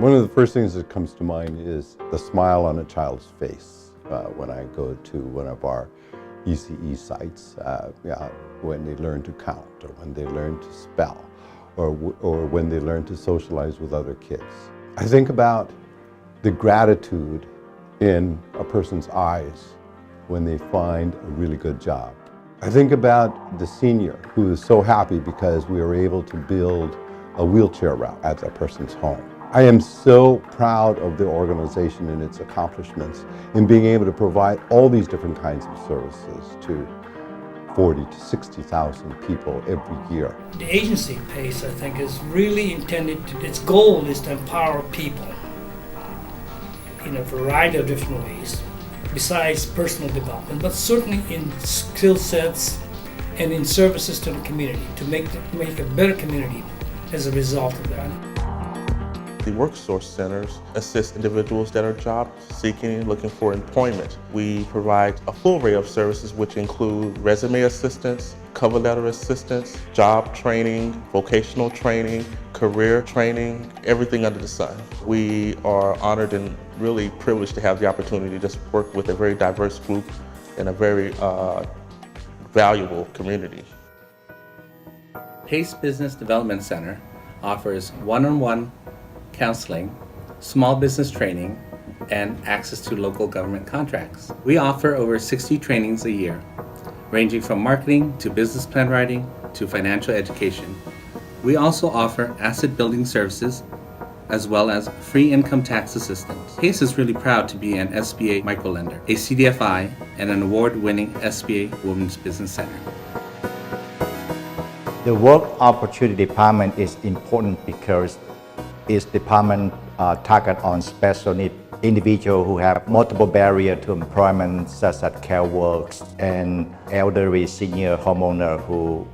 One of the first things that comes to mind is the smile on a child's face when I go to one of our ECE sites, when they learn to count, or when they learn to spell, or when they learn to socialize with other kids. I think about the gratitude in a person's eyes when they find a really good job. I think about the senior who is so happy because we were able to build a wheelchair route at that person's home. I am so proud of the organization and its accomplishments in being able to provide all these different kinds of services to 40 to 60,000 people every year. The agency PACE, I think, is really intended to, its goal is to empower people in a variety of different ways, besides personal development, but certainly in skill sets and in services to the community, to make a better community as a result of that. The Work Source Centers assist individuals that are job seeking, looking for employment. We provide a full array of services which include resume assistance, cover letter assistance, job training, vocational training, career training, everything under the sun. We are honored and really privileged to have the opportunity to work with a very diverse group in a very valuable community. PACE Business Development Center offers one-on-one counseling, small business training, and access to local government contracts. We offer over 60 trainings a year, ranging from marketing to business plan writing to financial education. We also offer asset building services as well as free income tax assistance. PACE is really proud to be an SBA microlender, a CDFI, and an award-winning SBA Women's Business Center. The Work Opportunity Department is important because its department target on special need individuals who have multiple barriers to employment, such as care workers and elderly senior homeowners who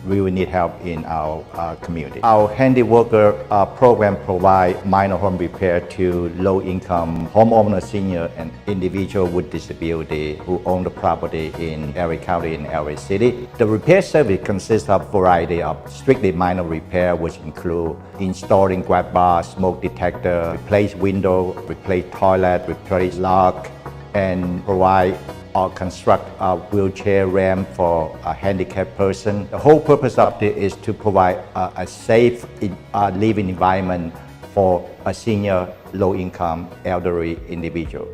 really need help in our community. Our handy worker program provides minor home repair to low-income homeowners, senior, and individuals with disability who own the property in LA County and LA City. The repair service consists of a variety of strictly minor repair, which include installing grab bar, smoke detector, replace window, replace toilet, replace lock, and provide or construct a wheelchair ramp for a handicapped person. The whole purpose of it is to provide a safe living environment for a senior, low-income, elderly individual.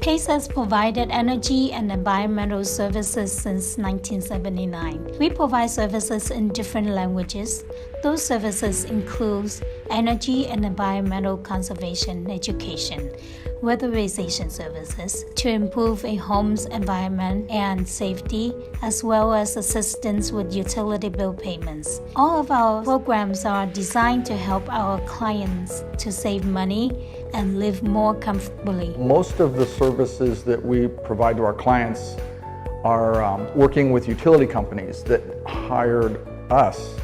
PACE has provided energy and environmental services since 1979. We provide services in different languages. Those services include energy and environmental conservation education, weatherization services to improve a home's environment and safety, as well as assistance with utility bill payments. All of our programs are designed to help our clients to save money and live more comfortably. Most of the services that we provide to our clients are working with utility companies that hired us,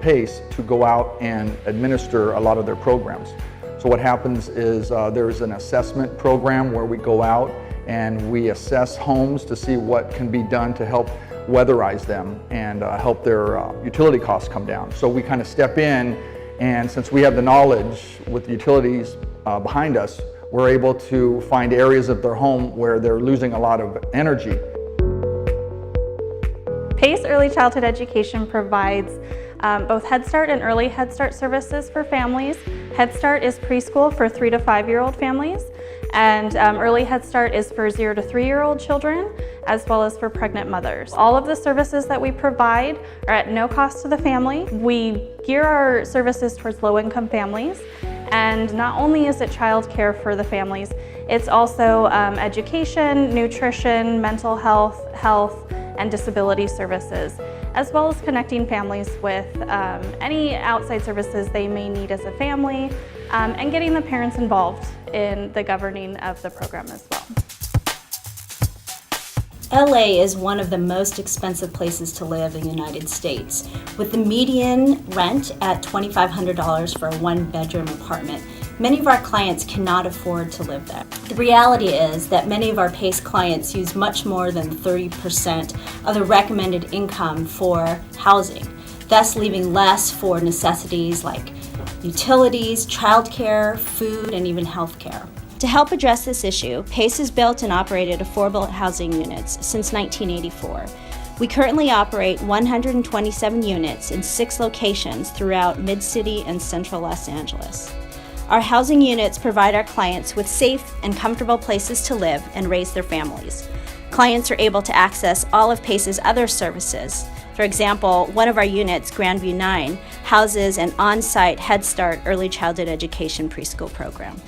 PACE, to go out and administer a lot of their programs. So what happens is there's an assessment program where we go out and we assess homes to see what can be done to help weatherize them and help their utility costs come down. So we kind of step in, and since we have the knowledge with the utilities behind us, we're able to find areas of their home where they're losing a lot of energy. PACE Early Childhood Education provides both Head Start and Early Head Start services for families. Head Start is preschool for 3 to 5-year-old families, and Early Head Start is for 0 to 3-year-old children, as well as for pregnant mothers. All of the services that we provide are at no cost to the family. We gear our services towards low-income families, and not only is it childcare for the families, it's also education, nutrition, mental health, and disability services, as well as connecting families with any outside services they may need as a family, and getting the parents involved in the governing of the program as well. LA is one of the most expensive places to live in the United States, with the median rent at $2,500 for a one-bedroom apartment. Many of our clients cannot afford to live there. The reality is that many of our PACE clients use much more than 30% of the recommended income for housing. thus leaving less for necessities like utilities, childcare, food, and even healthcare. To help address this issue, PACE has built and operated affordable housing units since 1984. We currently operate 127 units in 6 locations throughout Mid-City and Central Los Angeles. Our housing units provide our clients with safe and comfortable places to live and raise their families. Clients are able to access all of PACE's other services. For example, one of our units, Grandview 9, houses an on-site Head Start early childhood education preschool program.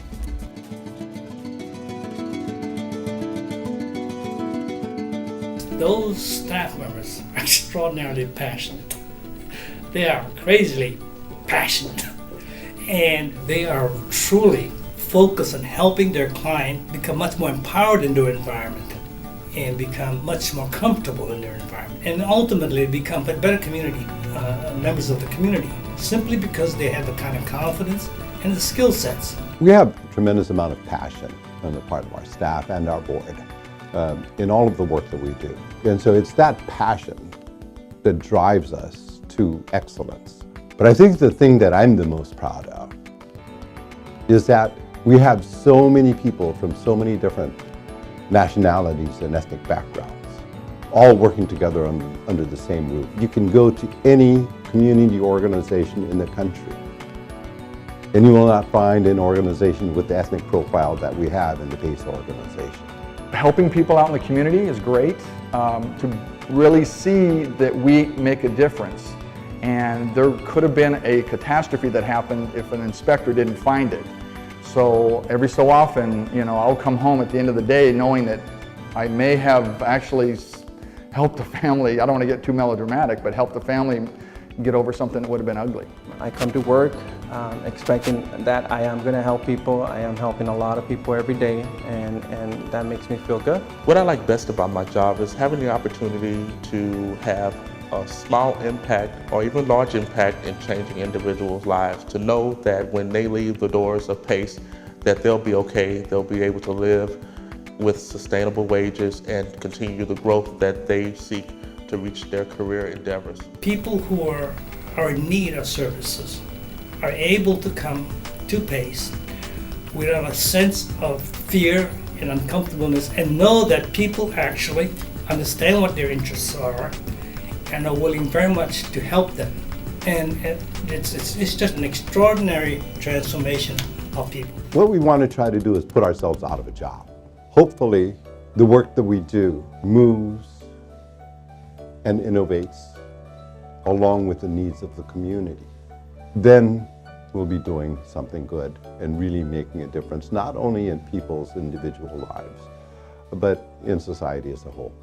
Those staff members are extraordinarily passionate. They are crazily passionate, and they are truly focused on helping their client become much more empowered in their environment and become much more comfortable in their environment, and ultimately become better community members of the community, simply because they have the kind of confidence and the skill sets. We have a tremendous amount of passion on the part of our staff and our board in all of the work that we do. And so it's that passion that drives us to excellence. But I think the thing that I'm the most proud of is that we have so many people from so many different nationalities and ethnic backgrounds, all working together under the same roof. You can go to any community organization in the country, and you will not find an organization with the ethnic profile that we have in the PACE organization. Helping people out in the community is great, to really see that we make a difference. And there could have been a catastrophe that happened if an inspector didn't find it. So every so often, I'll come home at the end of the day knowing that I may have actually helped a family, I don't want to get too melodramatic, but helped a family get over something that would have been ugly. I come to work expecting that I am going to help people. I am helping a lot of people every day, and that makes me feel good. What I like best about my job is having the opportunity to have a small impact or even large impact in changing individuals' lives, to know that when they leave the doors of PACE that they'll be okay, they'll be able to live with sustainable wages and continue the growth that they seek to reach their career endeavors. People who are in need of services are able to come to PACE without a sense of fear and uncomfortableness, and know that people actually understand what their interests are and are willing very much to help them. And it's just an extraordinary transformation of people. What we want to try to do is put ourselves out of a job. Hopefully, the work that we do moves and innovates along with the needs of the community. Then we'll be doing something good and really making a difference, not only in people's individual lives, but in society as a whole.